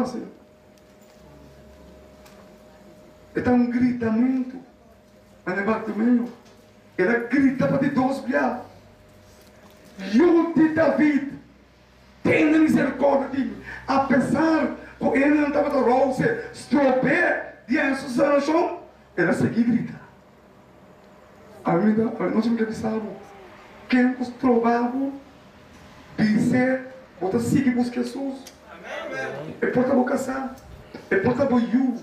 assim. Então um gritamento. Ane Bartimeu. Ela grita para Deus, Bia. Ajude David. Tenha misericórdia de mim. Apesar que ele não estava do rouse, estropé diante de Susana, ela seguia grita. A nós me avisaram. Quem os trovava, disse, bota seguir buscar Jesus. E porta vou casar. E porta vou eu.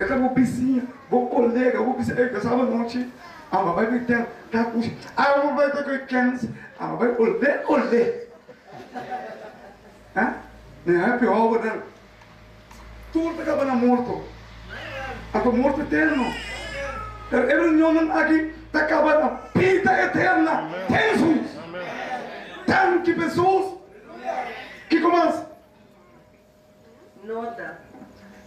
E porta vou vizinha, vou colega, vou vizinha. Eu casava à noite. Ah, mas vai me ter, tá com. Ah, mas vai ter que câncer. Ah, mas vai olhar. Hã? Não é pior, né? Tudo acaba na morto. A tua morte eterno. Ele não aqui está acabando a vida eterna. Jesus. Tanto que pessoas que começam. Nota.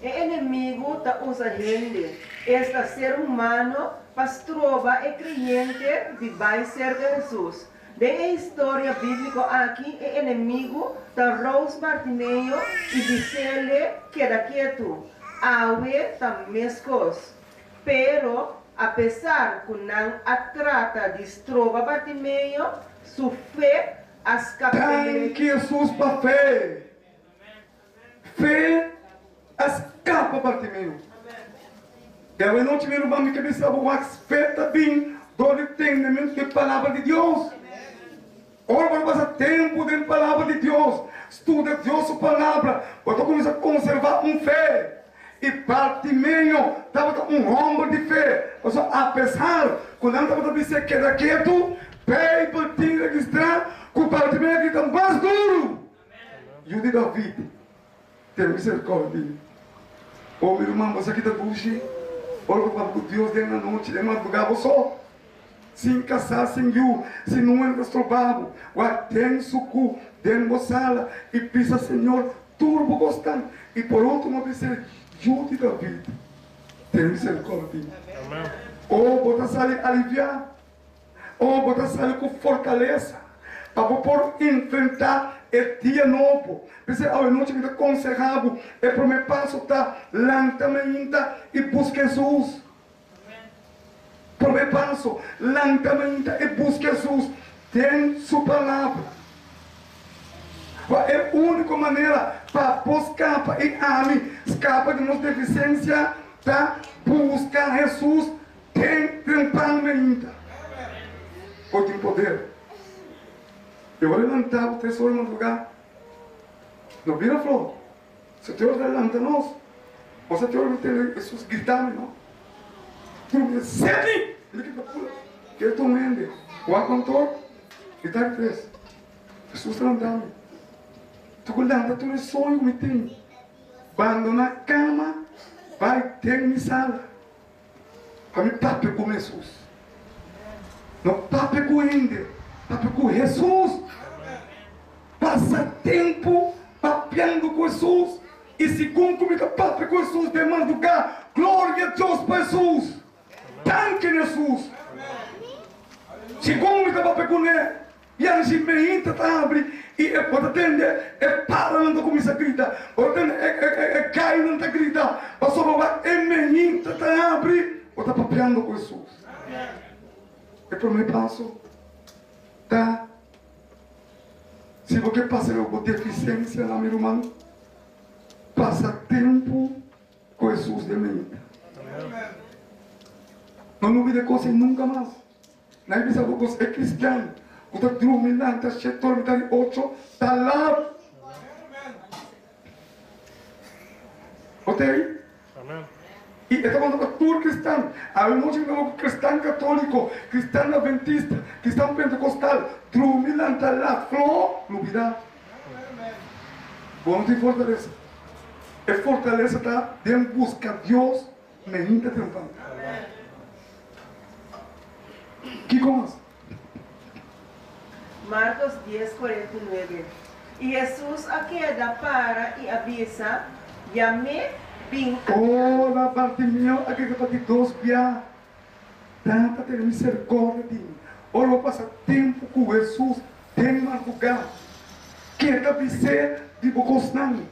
O inimigo está usando gente. Este ser humano pastrova e crente de vai ser de Jesus. De história bíblica aqui, o inimigo está Rose Bartimeu e disse-lhe queda quieto. Awe está mescos. Pero, apesar que não a trata de estrova Bartimeu, sua fé escapa. Tem que Jesus para fé. Fé escapa Bartimeu. Eu não tive uma amiga que pensava que fé também do entendimento da palavra de Deus. Ora, para passar tempo dentro da palavra de Deus, estuda Deus sua palavra, para começar a conservar fé. E Bartimeu estava um homem de fé. Apesar, quando ele estava dizendo que era quieto, Bíblia tem que registrar que o Bartimeu grita mais duro. E o de David, tem misericórdia dele. Oh, meu irmão, você aqui está buche. Olha para o Deus dentro da noite, de madrugada, só. Sem caçar, sem eu, se não é destrobado, o atenso cu dentro da sala e pisa, Senhor, turbo gostando. E por último, dizer, ajude David, tem misericórdia. Ou botar sala aliviar, ou botar sala com fortaleza, para poder enfrentar o dia novo. Dizer, a noite que está aconselhado, é para o meu passo, está lentamente e busca Jesus. Primeiro passo, lentamente e busque Jesus. Tem sua palavra. É a única maneira para buscar e amar, escapa de nossa deficiência, tá? Buscar Jesus tempranamente. Ou tem poder. Eu vou levantar o tesouro no lugar. Não vira flor. Se o Deus levanta nós, você tem que Jesus gritando, não? Sete! Ele que pula. Que eu estou vendo. O acontor. E está três. Jesus está andando. Tu olhando, tu é sonho que me tem. Quando na cama, vai ter minha sala. Para me papo com Jesus. Não papo com ele. Papo com Jesus. Passa tempo papeando com Jesus. E segundo comigo, papo com Jesus, de madrugada. Glória a Deus para Jesus. Tanque Jesus. Segundo me papo com ele. E a gente me entra, abre. E pode atender. É para não começar a gritar. Pode atender. É cai não está gritando. Passou para lá. É me entra, abre. Pode estar papeando com Jesus. É para o meu passo. Tá? Se você passa por deficiência na minha irmã, passa tempo com Jesus de mente. Não duvide coisas nunca mais. Não precisa de você é cristiano. Você está dormindo, está cheio, está de 8, está lá. Ok? E estamos falando de tudo cristão. Há um monte de cristão católico, cristão adventista, cristão pentecostal. Dormindo, está lá, flor, novidade. Bom, tem fortaleza. E fortaleza está dentro de buscar Deus, mente triunfante. Que coisa? Marcos 10:49. E Jesus aqueda para e avisa, Yame bin. Ora, Bartimeu, aquele que de Deus via, tanta ter misericórdia de mim. Ora, vou passar tempo com Jesus, tem madrugada. Que é dizer de Bocosnani.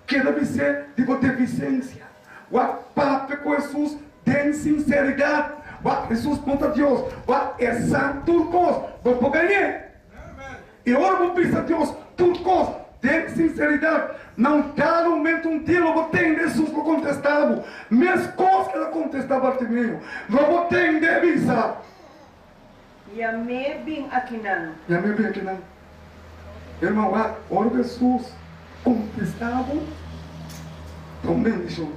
que deve ser de deficiência. O papo com Jesus tem sinceridade. O Jesus conta a Deus. O é santo turcos. Vou ganhar. E agora vou pensar a Deus turcos. Tem sinceridade. Não cada momento um dia eu vou ter Jesus que contestava. Mesmo coisas que ela contestava a mim. Não vou ter de avisar. E a me bem aqui não. E a me bem aqui não. Irmão, ora Jesus contestava. Também deixou.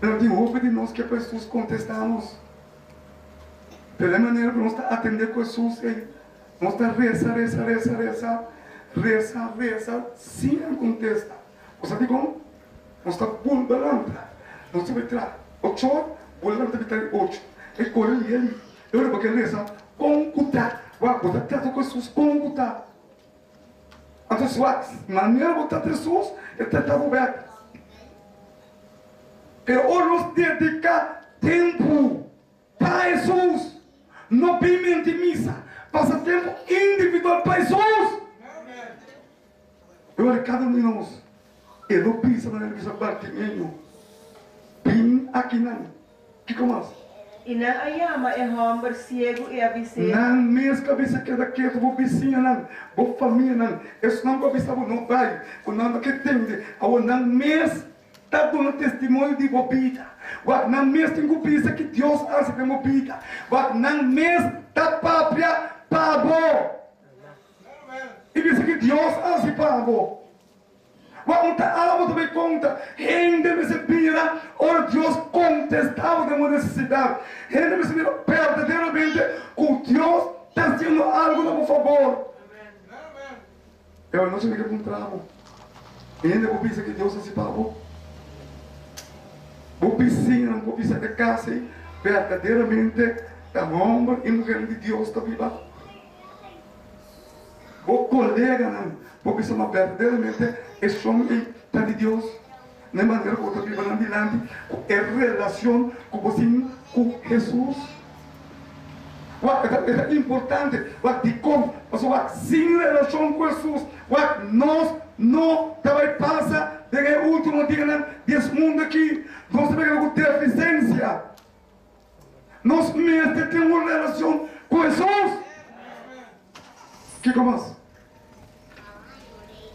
Eu digo, ouve de nós que pessoas contestamos. Pela maneira que nós estamos atendendo com Jesus, nós estamos reza, sim, não contesta. Você diz como? Nós estamos pulverando. Nós estamos entrar 8, pulverando vitar 8. E corre ali. Eu lembro que reza, concutar. Você trata com Jesus, concutar. Então, a maneira de botar Jesus, é tratar o beto. Pero hoje nos dedicar tempo para Jesus. Não pimente missa. Passa tempo individual para Jesus. Eu olho cada um de nós. Eu não penso na missa Bartimeu. Pim aqui não. Que começa? E não ayama é homem cego e avisei. Não, mesmo cabeça que daqui, vou vizinha não, vou família não. Isso não vou avisar, não vai. O não que tem, ao não mesmo está dando testemunho de bobida. O não mesmo tem que que Deus hace de bobida. O não mesmo está própria pavo. E diz que Deus hace pavo. Vamos também conta, ainda me se vira, ora Deus contestava de uma necessidade, ainda me se vira verdadeiramente que Deus está fazendo algo a meu favor. Eu não sei o que encontrava, ainda vou pensar que Deus se pagou. Vou pensar que casa verdadeiramente a homem e mulher de Deus está viva. Vou colega não. Porque isso é verdadeiramente esse homem está de Deus. Na maneira que eu estou vivendo adiante, é relação com você, com Jesus. É importante, de como, sem relação com Jesus, nós não vai passar do último dia desse mundo aqui. Nós temos deficiência. Nós mesmos temos uma relação com Jesus. Que começa?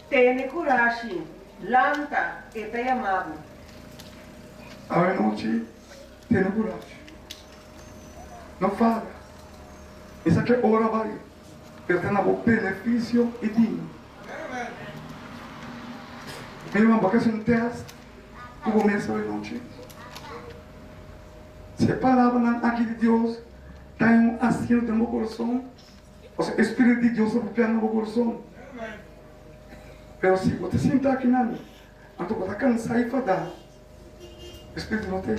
Tenha coragem, lanta e te amado. A noite, tenha coragem. Não fala. Isso aqui é hora vai. Eu tenho o benefício e dinho. Meu irmão, porque é um teste que começa a noite. Se a palavra aqui de Deus está em um assino no meu coração, o Espírito de Deus está no meu coração. Pero se você sentar aqui na minha, então você cansar e fadar. O Espírito não tem.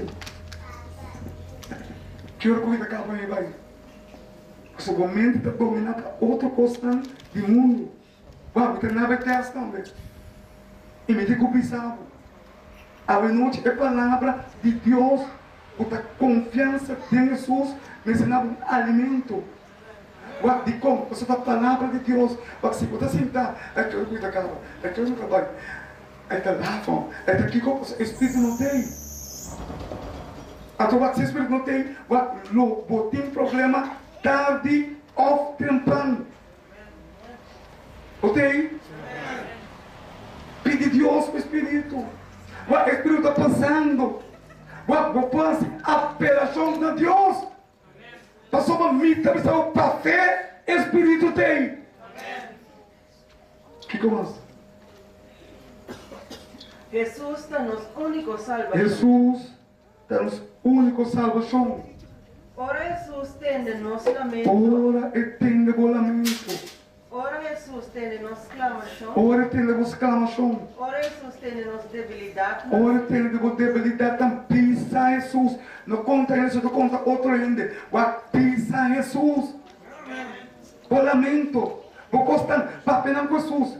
Que hora que acaba aí vai? O seu momento está dominando outra coisa do mundo. Vamos ter nada teste também. E me digo pensava. A noite é palavra de Deus. Outra confiança em Jesus. Me ensinava um alimento. De como? Você está a palavra de Deus. Se você sentar, é que eu cuido da casa, é que eu não trabalho, é que lavam, é que aqui como o Espírito não tem. Então, se o Espírito não tem, tem problema tarde ou temprano. Ok? Pede Deus para o Espírito. O Espírito está passando. Vou passar apelação de Deus. Passou uma mita, para fé, Espírito tem. Que começa? Jesus está nos único salvação. Jesus está nos único salvação. Ora Jesus tem de nos lamento. Ora e tem de lamento. Ora Jesus tem de nos clamação. Ora tem de vos clamação. Ora Jesus tem de nos debilidade. Ora tem de vos debilidade. Tam pisa Jesus. Não conta isso, não conta outro ainda. Pisa Jesus. O lamento. Vou costar para penar com Jesus.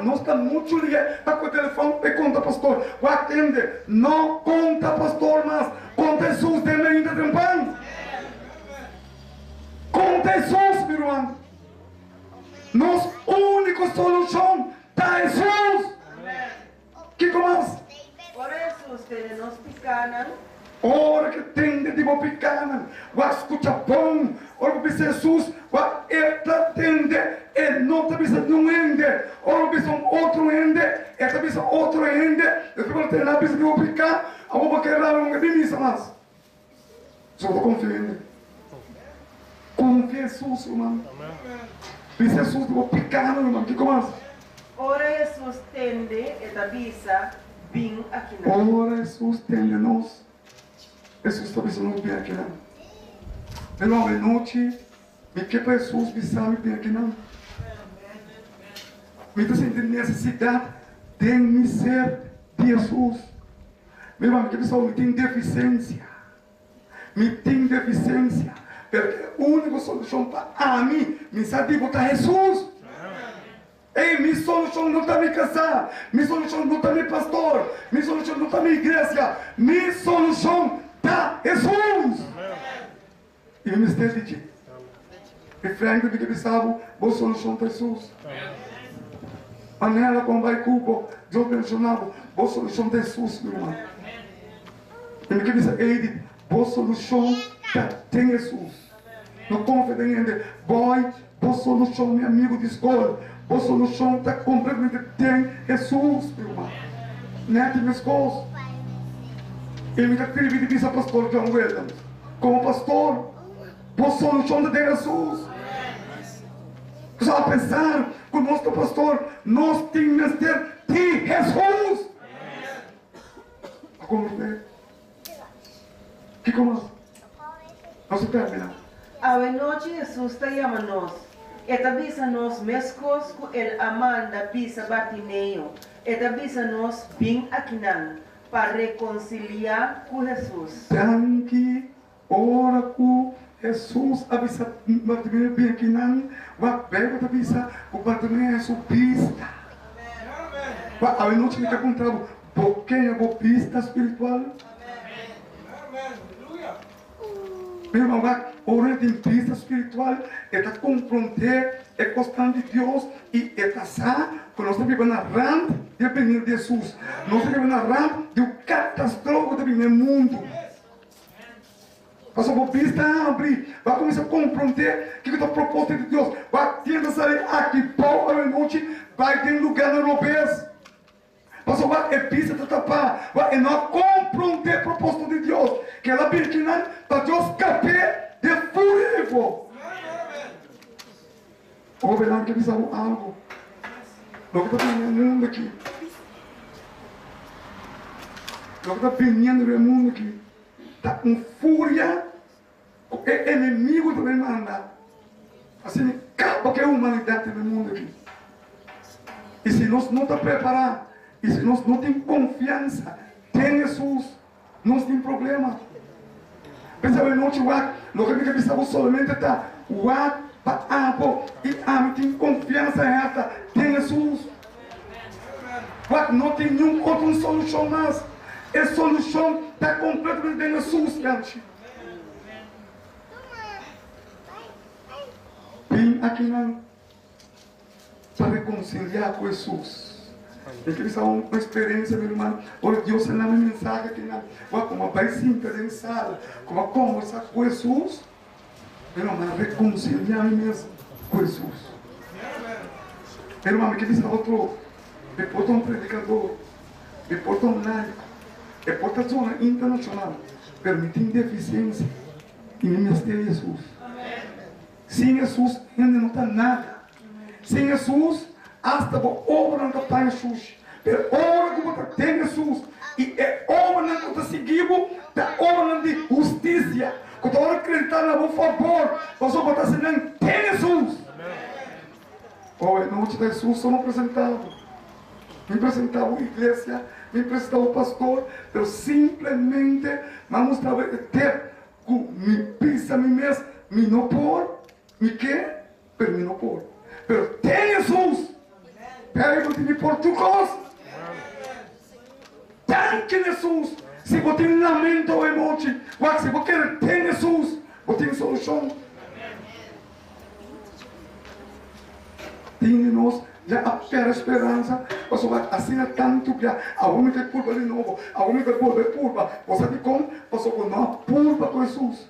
Nós estamos muito ligados para o telefone e conta pastor. Atende. Não conta pastor, mas conta Jesus tem ainda tempo. Conta Jesus, meu irmão. Nossa única solução está Jesus. que comas? Ora Jesus tem nos picanan, Ora que tem de tipo picana, o escuta bom, ora que Jesus, o eta tende, e não te bisa não ende, ora bisa outro ende, eta bisa outro ende, e que você na bisa tipo picar, a boca que era um que missa mas, só tô confiando, confia em Jesus, irmão, bisa Jesus tipo picana, irmão, que comas? ora Jesus tende eta bisa bem aqui na. Ora Jesus tende nós. Jesus está pensando bem aqui não. Pela noite, me que para Jesus me sabe bem aqui não. Me está sentindo necessidade de me ser de Jesus. Meu irmão, que pessoal me tem deficiência. Me tem deficiência. Porque a única solução para mim, me sabe botar Jesus. Ei, minha solução não está me casar. Minha solução não está me pastor. Minha solução não está me igreja. Minha solução está Jesus. E o mistério de e Frank de que pensava, boa solução está Jesus. Anela com vai cubo, eu mencionava, boa solução está Jesus, meu irmão. E me que pensa, Edith, boa solução tem Jesus. Não confia em ele, boa solução, meu amigo de escola. Boa solução está completamente tem Jesus, meu irmão. Neto minhas coisas. E me escrevi de bisa pastor John Williams. Como pastor, boa solução de Jesus. Só pensar que o nosso pastor, nós temos que ter de Jesus. Como é? Que como? Não se termina. A noite Jesus está chamando-nos. Eta bisa nos mescos com el amanda bisa batineio. Eta bisa nos bem aquinan para reconciliar com Jesus. Tanque, ora com Jesus, avisa batineio bem aquinan, vai pega a bisa, o batineio é sua pista. A noite me perguntava, por que é a pista espiritual? Meu irmão, orar em pista espiritual é estar confrontar, é constante de Deus e é passar quando nós estamos na rã de venir de Jesus. Nós estamos na rã de uma catástrofe de vir no mundo. Passou por pista, abre, vai começar a confrontar o que é a proposta de Deus. Vai tentar sair aqui, pau à noite, vai ter lugar no europeu. Passou a pista de tapar, vai não confrontar a proposta de Deus. Que ela pequena para Deus escapar de fogo. O verão que eles falam algo. Logo está vindo o mundo aqui. Logo está vindo o mundo aqui. Está com fúria. O inimigo também manda. Assim, acaba que a humanidade no mundo aqui. E se nós não estamos preparados, e se nós não temos confiança em Jesus, nós temos problema. Pensava em noite, logo que pensava somente está para e tem confiança reta em Jesus. Não tem nenhuma outra solução mais. A solução está completamente em Jesus, gente. Vim aqui não para reconciliar com Jesus. E que eles uma experiência, meu irmão. Olha, Deus na minha mensagem aqui na. Como vai se interessar, como conversar com Jesus. Meu irmão, reconciliar mesmo com Jesus. Meu irmão, que diz outro. Depois um predicador, depois um médico, depois da zona internacional, permitindo deficiência e me mistério Jesus. Sem Jesus ainda não está nada. Sem Jesus, hasta a obra não está em Jesus. Pero obra que você tem Jesus e é obra que você seguiu, da obra de justiça. Quando você acreditar no favor, você vai estar sendo tem Jesus. Olha, não te dá Jesus, só não apresentava. Me apresentava a igreja, me apresentava o pastor, eu simplesmente vamos ter me pisa a mim mesmo, me não por, me quer, pero me não por. Pero tem Jesus, pergunte-me por tu coisa. Tem Jesus, se você tem lamento ou emoção, se você quer ter Jesus, você tem solução. Tem nós já a esperança. pastor, assim é tanto que a homem tem curva de novo, a homem tem curva. Você sabe como? Pastor, não há curva com Jesus.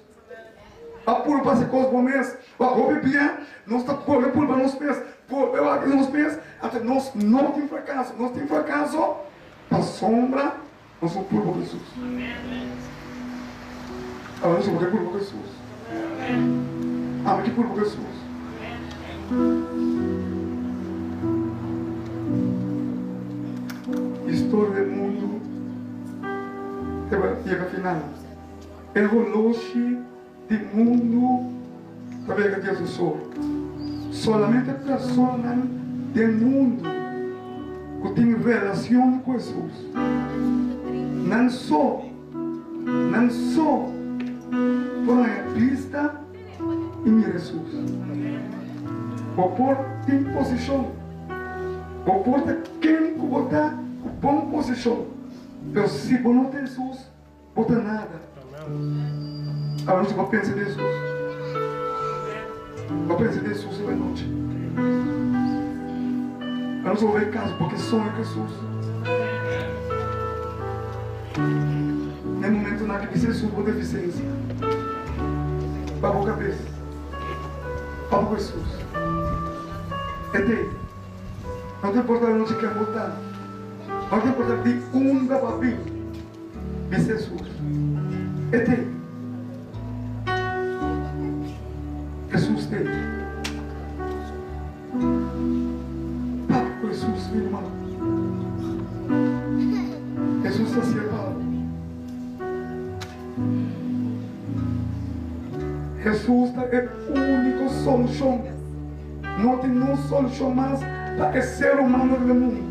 A curva se cosmos, a roupa bem, nós está curva nos pés, curva aqui nos pés, até nós não temos fracasso, a sombra, nós somos curva com Jesus. Agora nós somos curva com Jesus. Amém, que curva com Jesus. História do mundo chega ao final. El relógio do mundo também que Deus usou. Solamente pessoas do mundo que têm relação com Jesus. Não só por a vista em Jesus. O por tem posição. O por quem que botar bom posição. Mas se você não tem Jesus, bota nada. Agora você vai pensar em Jesus. Vai pensar em Jesus na noite. Eu não sou ver caso porque sonho com Jesus. No momento na que você sua deficiência. Para a cabeça. Para Jesus. Não tem importância onde quer voltar. Não tem importância de da papi. De Jesus. Jesus tem. Papo com Jesus, meu irmão. Jesus está separado. Jesus é o único solução. Não tem nenhuma solução mais para o ser humano do mundo.